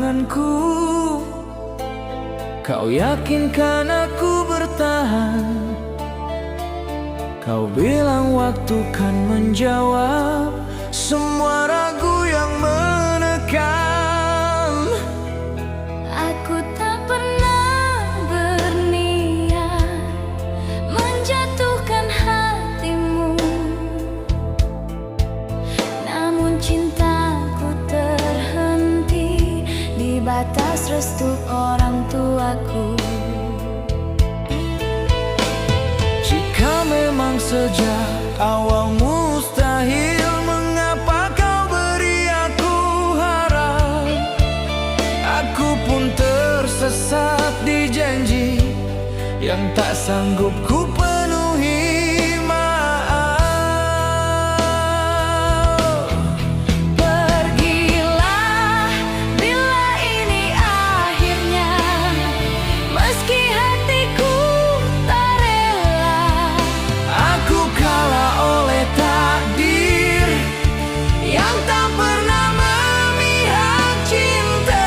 tanganku. Kau yakinkan aku bertahan. Kau bilang waktu kan menjawab semua ragu yang menekan. Aku tak pernah berniat menjatuhkan hatimu, namun cintaku terhenti di batas restu orang tuaku. Jika memang sejak awal mustahil, mengapa kau beri aku harap? Aku pun tersesat di janji yang tak sanggup ku penuhi. Maaf, Pergilah bila ini akhirnya, meski hatiku tak rela. aku kalah oleh takdir yang tak pernah memihak cinta.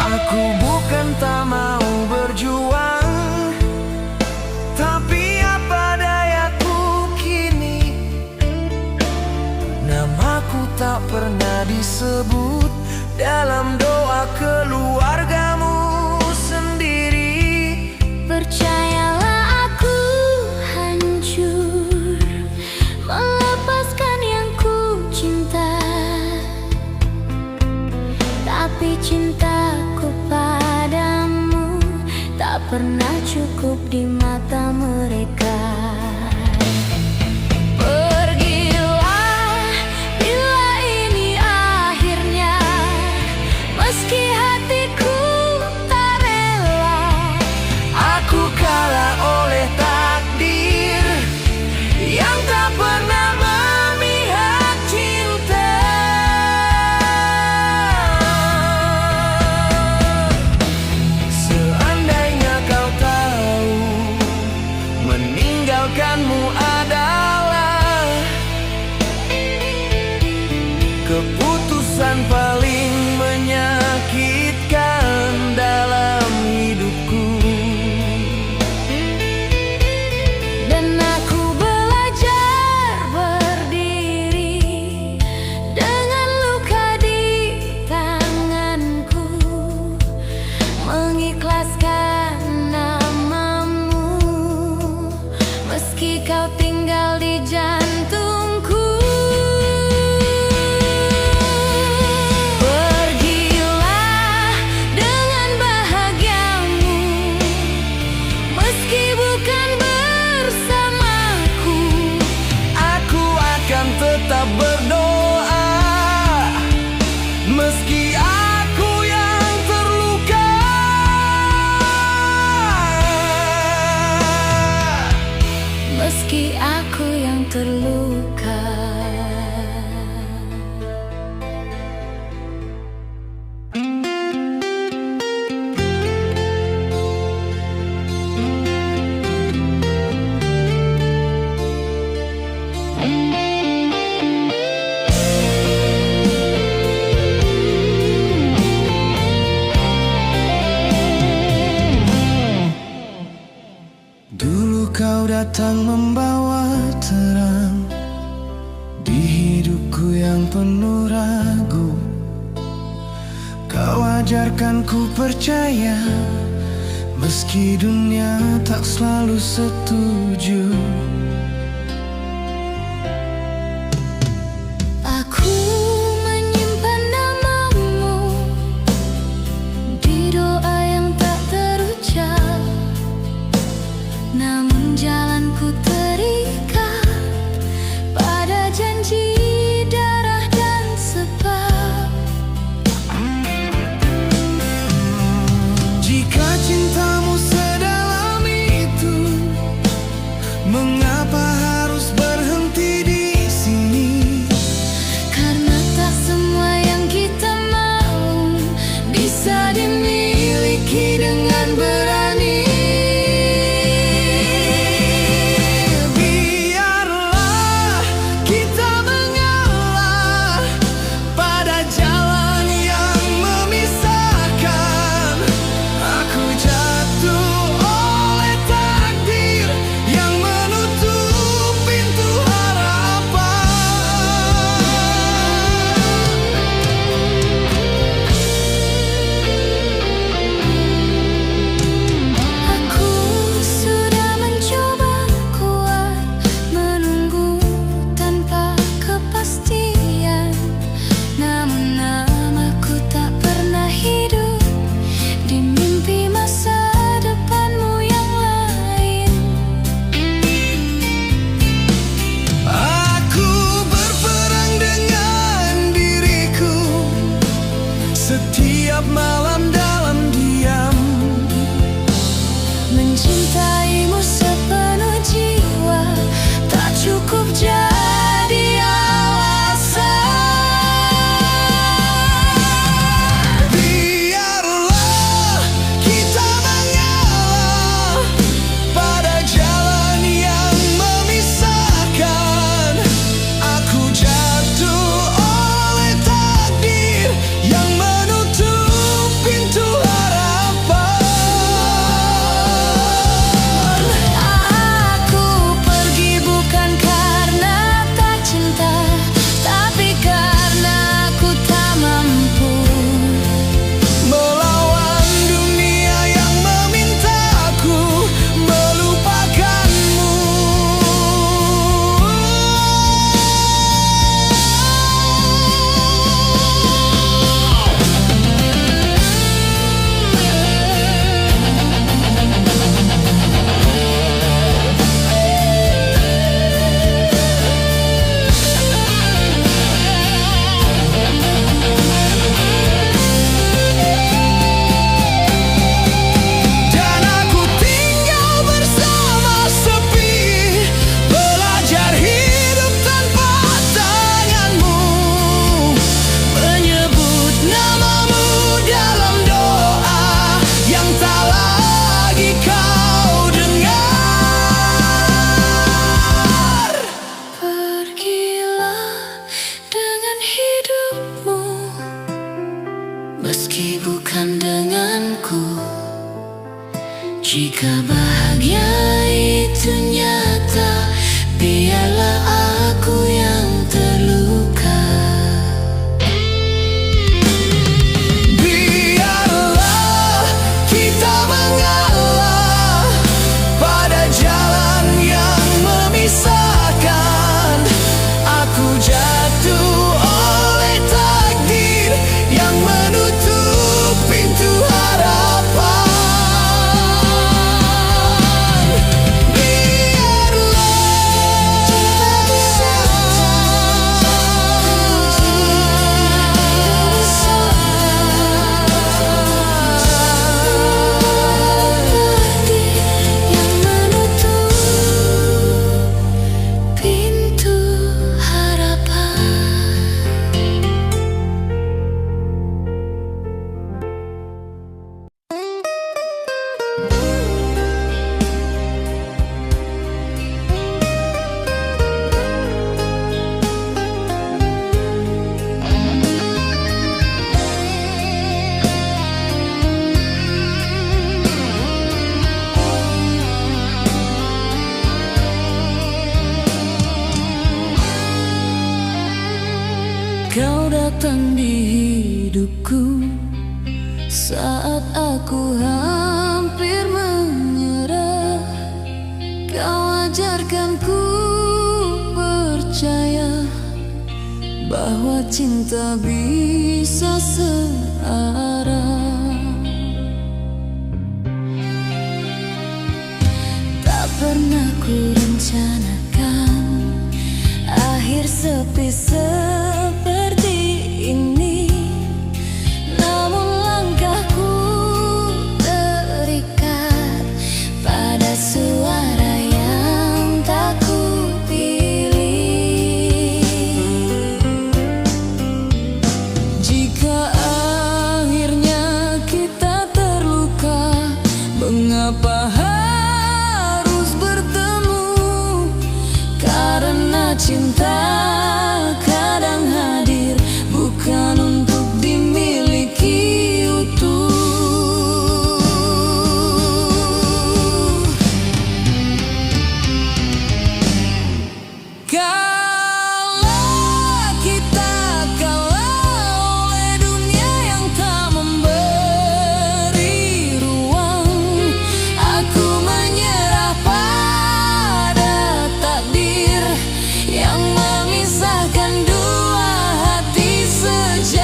Aku bukan tak mau berjuang, tapi apa dayaku kini. Namaku tak pernah disebut dalam doa keluargamu sendiri. Percayalah aku hancur melepaskan yang ku cinta, tapi cintaku padamu tak pernah cukup di mata mereka. Pergilah bila ini akhirnya, meski hatiku tak rela. Aku kalah oleh takdir yang tak pernah memihak cinta. Seandainya kau tahu meninggalkanmu adalah keputusan paling menyakitkan dalam hidupku. Dan aku belajar berdiri dengan luka di tanganku, mengikhlaskan namamu meski kau tinggal di jantungku. Pergilah dengan bahagiamu, meski bukan bersamaku. Aku akan tetap berdoa meski aku yang terluka. Meski aku yang terluka. Dulu kau datang membawa terang di hidupku yang penuh ragu. Kau ajarkan ku percaya meski dunia tak selalu setuju. Aku menyimpan namamu di doa yang tak terucap, namun Kau datang di hidupku saat aku hampir menyerah. Kau ajarkan ku percaya bahwa cinta bisa searah. Tak pernah ku rencanakan akhir sepi seperti ini, namun langkahku terikat pada suara yang tak kupilih. Jika akhirnya kita terluka, mengapa harus bertemu? Karena cinta kadang hadir bukan untuk dimiliki utuh. Kalau kita kalah oleh dunia yang tak memberi ruang, aku menyerah pada takdir yang memisahkan dua hati sejalan.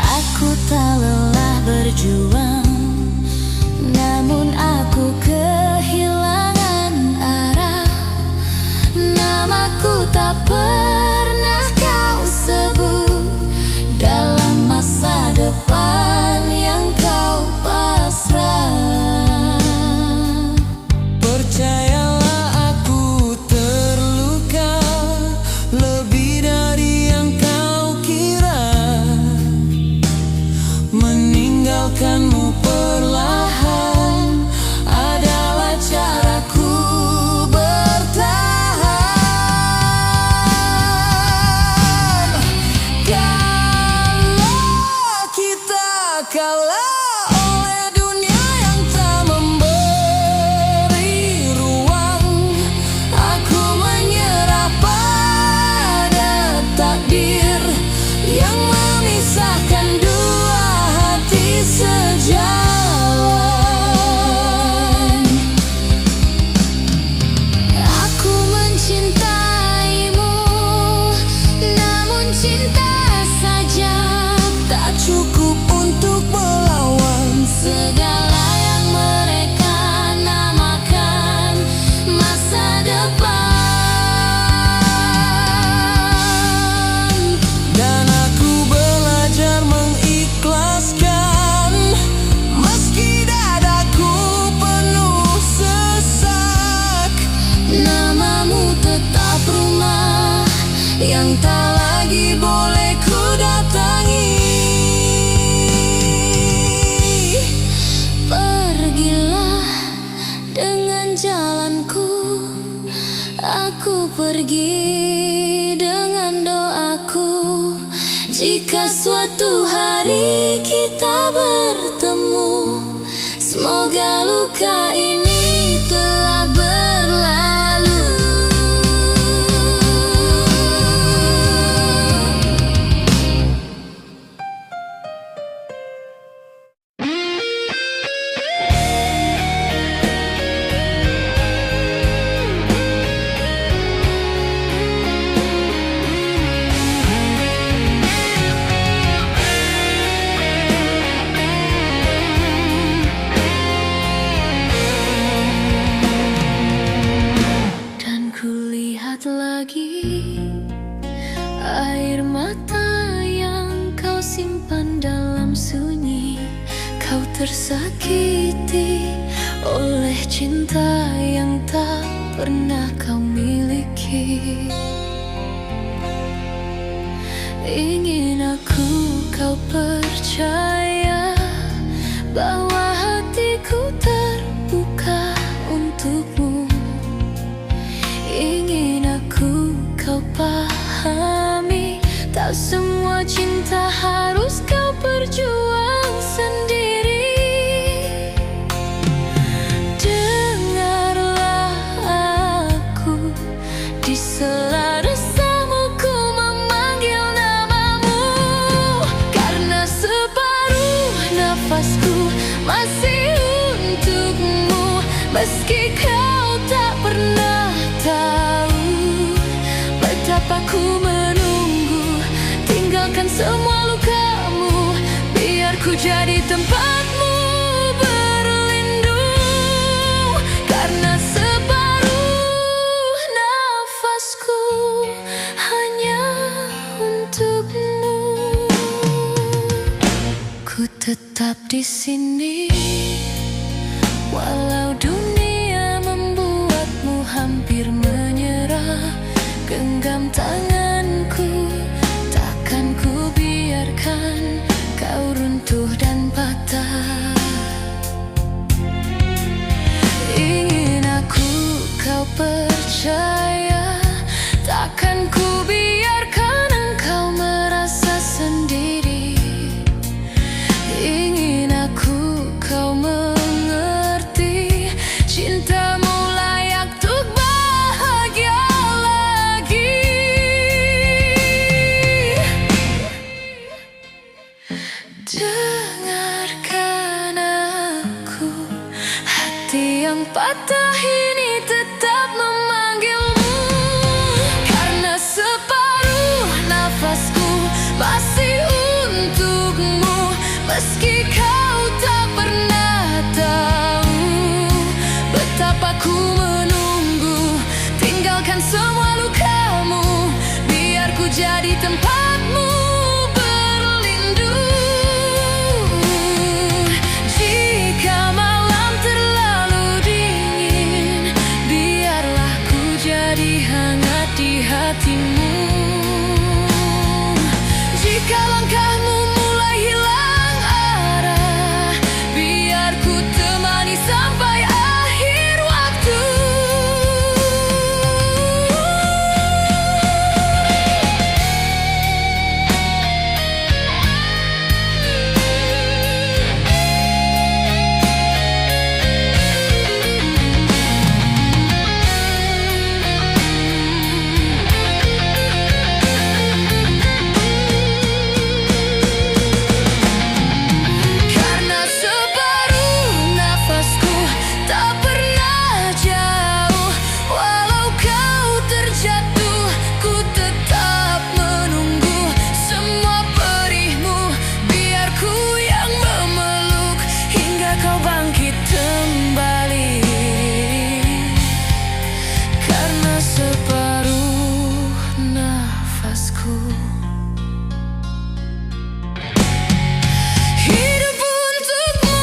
Aku tak lelah berjuang, namun aku kehilangan arah. Namaku tak pernah kau sebut dalam masa depan yang kau pasrah. Percayalah aku terluka lebih dari yang kau kira. Meninggalkanmu perlahan adalah caraku bertahan. Kalau kita kalah oleh dunia yang tak memberi ruang, aku menyerah pada takdir yang memisahkan dua hati sejalan. Aku mencintaimu, namun cinta saja tak cukup untuk melawan segala yang mereka namakan masa depan. Dan aku belajar mengikhlaskan meski dadaku penuh sesak. Namamu tetap rumah yang tak lagi boleh ku datangi. Pergilah dengan jalanku, aku pergi dengan doaku. Jika suatu hari kita bertemu, semoga luka ini telah berlalu. Dan kulihat lagi air mata yang kau simpan dalam sunyi. Kau tersakiti oleh cinta yang tak pernah kau miliki. Ingin aku kau percaya bahwa hatiku terbuka untukmu. Ingin kau pahami, tak semua cinta harus kau berjuang sendiri. Dengarlah aku, di sela resamu ku memanggil namamu, karena separuh nafasku masih untukmu. Meski kau tak pernah tahu betapa ku menunggu, tinggalkan semua lukamu, biar ku jadi tempatmu berlindung. Karena separuh nafasku hanya untukmu. Ku tetap di sini, walau dunia membuatmu hampir menyerah. Genggam tanganku, takkan ku biarkan kau runtuh dan patah. Ingin kau percaya, takkan ku biarkan engkau merasa sendiri. Ingin kau mengerti, cintamu layak untuk bahagia lagi. Dengarkan aku, hati yang patah ini tetap memanggilmu, karena separuh nafasku masih untukmu. Meski kau tak pernah tahu betapa ku menunggu, tinggalkan semua lukamu, biar ku jadi tempatmu berlindung. Jika malam terlalu dingin, biarlah ku jadi hangat di hatimu. Jika langkahmu mulai hilang arah, biar ku temani sampai akhir waktu. Karena separuh nafasku tak pernah jauh, walau kau terjatuh, ku tetap menunggu semua perihmu, biar ku yang memeluk hingga kau bangkit kembali. Karena separuh nafasku hidup untukmu.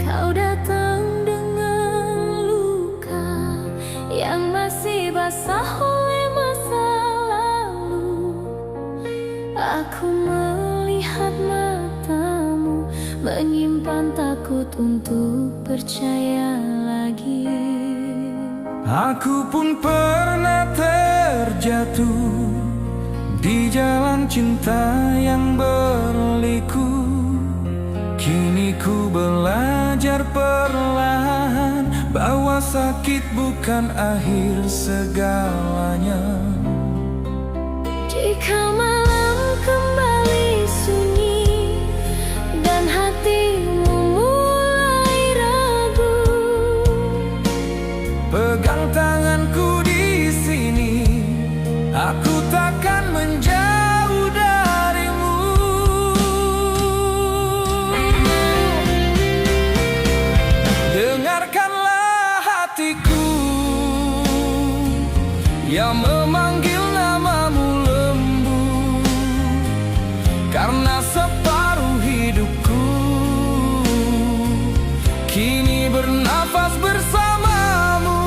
Kau datang dengan luka yang masih basah oleh masa lalu. Aku melihat matamu menyimpan takut untuk percaya lagi. Aku pun pernah terjatuh di jalan cinta yang berliku. Kini ku belajar perlahan bahwa sakit bukan akhir segalanya. Jika yang memanggil namamu lembu, karena separuh hidupku kini bernafas bersamamu.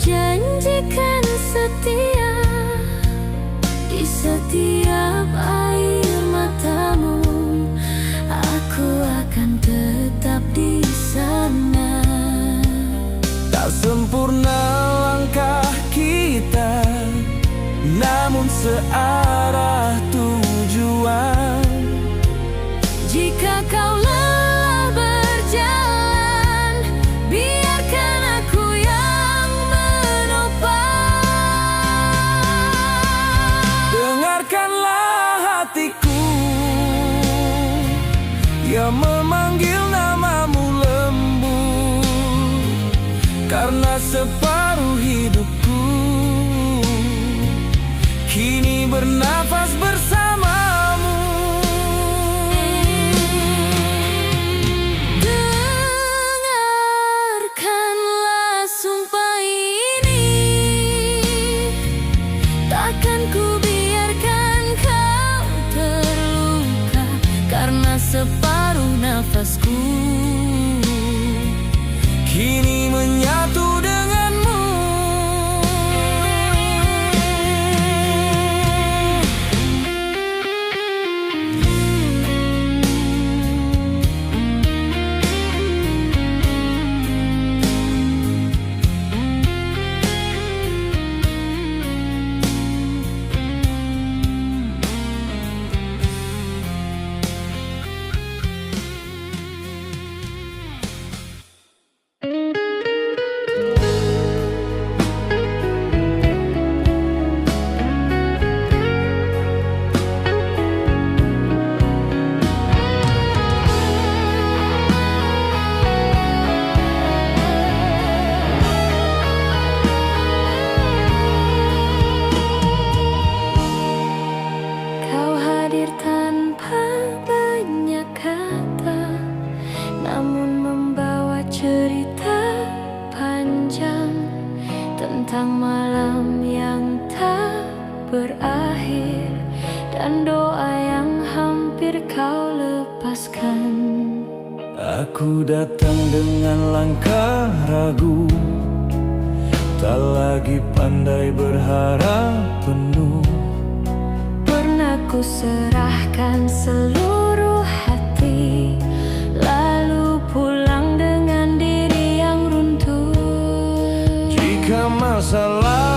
Janjikan setia di setiap air matamu. Aku akan tetap di sana. Tak sempurna langkah kita, namun searah tujuan. Jika kau lelah berjalan, biarkan aku yang dengarkanlah hatiku yang memanggil namamu lembu, karena separuh hidupku kini bernafas bersamamu. Dengarkanlah sumpah ini, takkan ku biarkan kau terluka, karena separuh nafasku kini menyatu denganmu. Tanpa banyak kata, namun membawa cerita panjang tentang malam yang tak berakhir dan doa yang hampir kau lepaskan. Aku datang dengan langkah ragu, tak lagi pandai berharap penuh. Ku serahkan seluruh hati, lalu pulang dengan diri yang runtuh. Jika masalah